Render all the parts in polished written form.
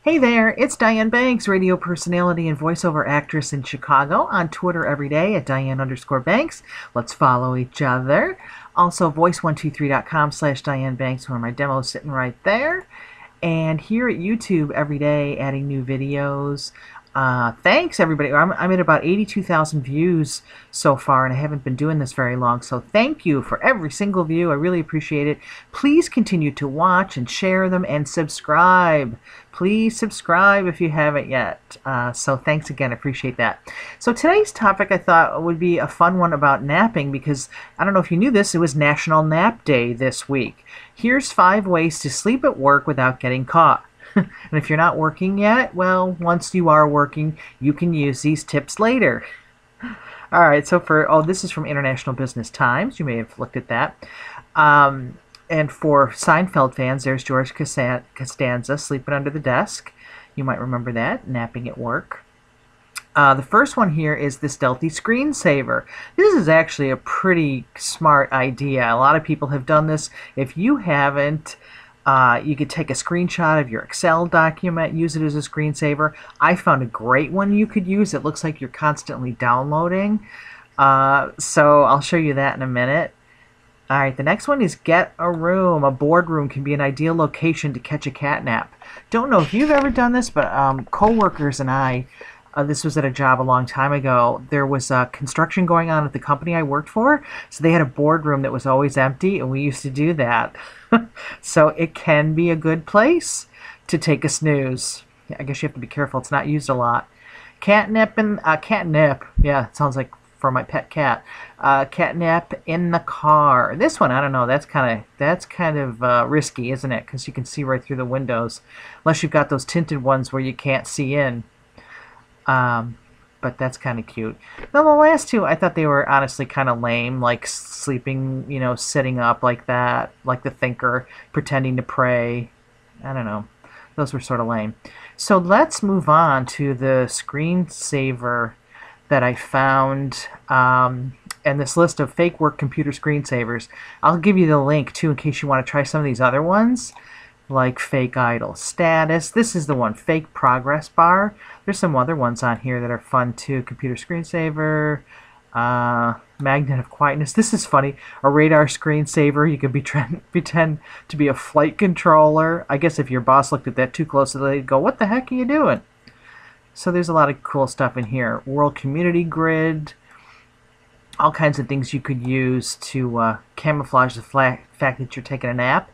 Hey there, it's Diane Banks, radio personality and voiceover actress in Chicago, on Twitter every day at Diane_Banks. Let's follow each other. Also, voice123.com/Diane Banks, where my demo is sitting right there. And here at YouTube every day, adding new videos. Thanks, everybody. I'm at about 82,000 views so far, and I haven't been doing this very long, so thank you for every single view. I really appreciate it. Please continue to watch and share them and subscribe. Please subscribe if you haven't yet. So thanks again. I appreciate that. So today's topic I thought would be a fun one about napping, because I don't know if you knew this, it was National Nap Day this week. Here's 5 ways to sleep at work without getting caught. And if you're not working yet, well, once you are working, you can use these tips later. All right, so this is from International Business Times. You may have looked at that. And for Seinfeld fans, there's George Costanza sleeping under the desk. You might remember that, napping at work. The first one here is the Stealthy Screen Saver. This is actually a pretty smart idea. A lot of people have done this. If you haven't, you could take a screenshot of your Excel document, use it as a screensaver. I found a great one you could use. It looks like you're constantly downloading. So I'll show you that in a minute. All right, the next one is get a room. A boardroom can be an ideal location to catch a cat nap. Don't know if you've ever done this, but coworkers and I, this was at a job a long time ago. There was construction going on at the company I worked for, so they had a boardroom that was always empty, and we used to do that. So it can be a good place to take a snooze. I guess you have to be careful. It's not used a lot. Catnap yeah, it sounds like for my pet cat. Catnap in the car. This one, I don't know. That's kind of risky, isn't it? Because you can see right through the windows, unless you've got those tinted ones where you can't see in. But that's kind of cute. Now the last two, I thought they were honestly kind of lame, like sleeping, sitting up like that, like the thinker, pretending to pray. I don't know. Those were sort of lame. So let's move on to the screensaver that I found, and this list of fake work computer screensavers. I'll give you the link too in case you want to try some of these other ones, like fake idle status. This is the one, fake progress bar. There's some other ones on here that are fun too. Computer screensaver, magnet of quietness. This is funny. A radar screensaver. You could pretend to be a flight controller. I guess if your boss looked at that too closely, they'd go, "What the heck are you doing?" So there's a lot of cool stuff in here. World community grid. All kinds of things you could use to camouflage the fact that you're taking a nap.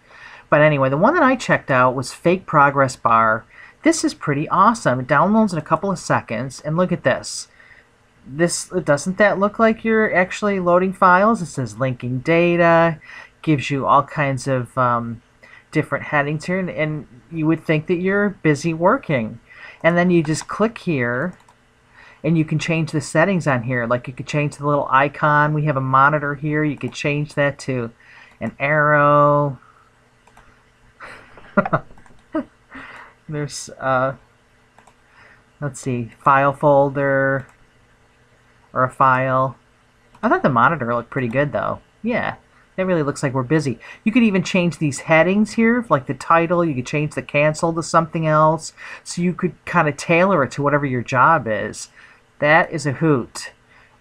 But anyway, the one that I checked out was fake progress bar. This is pretty awesome. It downloads in a couple of seconds, and look at this. Doesn't that look like you're actually loading files? It says linking data, gives you all kinds of different headings here, and you would think that you're busy working. And then you just click here, and you can change the settings on here. Like you could change the little icon. We have a monitor here. You could change that to an arrow. There's, let's see, file folder, or a file. I thought the monitor looked pretty good, though. Yeah, that really looks like we're busy. You could even change these headings here, like the title. You could change the cancel to something else. So you could kind of tailor it to whatever your job is. That is a hoot.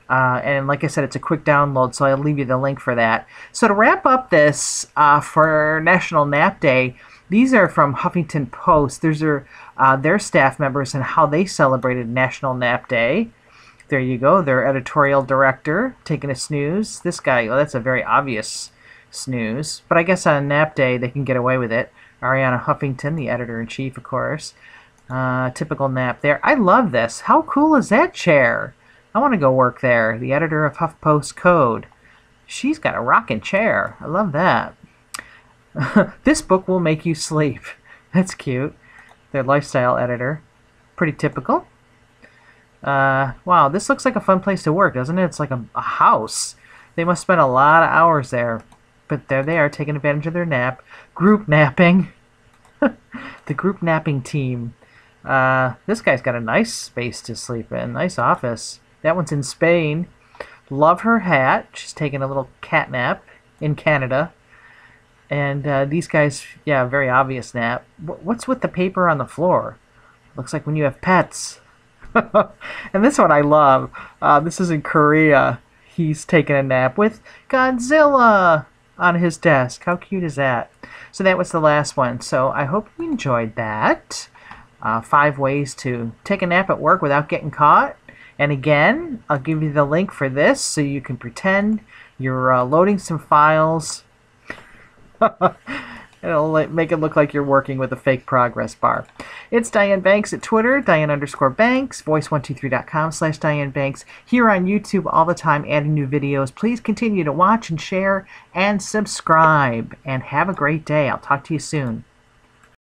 And like I said, it's a quick download, so I'll leave you the link for that. So to wrap up this for National Nap Day, these are from Huffington Post. These are their staff members and how they celebrated National Nap Day. There you go, their editorial director taking a snooze. This guy, well, that's a very obvious snooze. But I guess on Nap Day they can get away with it. Ariana Huffington, the editor-in-chief, of course. Typical nap there. I love this. How cool is that chair? I want to go work there. The editor of HuffPost Code. She's got a rocking chair. I love that. This book will make you sleep. That's cute. Their lifestyle editor. Pretty typical. Wow, this looks like a fun place to work, doesn't it? It's like a house. They must spend a lot of hours there. But there they are, taking advantage of their nap. Group napping. The group napping team. This guy's got a nice space to sleep in. Nice office. That one's in Spain. Love her hat. She's taking a little cat nap in Canada. And these guys, yeah, very obvious nap. What's with the paper on the floor? Looks like when you have pets. And this one I love. This is in Korea. He's taking a nap with Godzilla on his desk. How cute is that? So that was the last one. So I hope you enjoyed that. 5 ways to take a nap at work without getting caught. And again, I'll give you the link for this so you can pretend you're loading some files. It'll make it look like you're working with a fake progress bar. It's Diane Banks at Twitter, Diane_Banks, voice123.com/Diane Banks. Here on YouTube all the time, adding new videos. Please continue to watch and share and subscribe. And have a great day. I'll talk to you soon.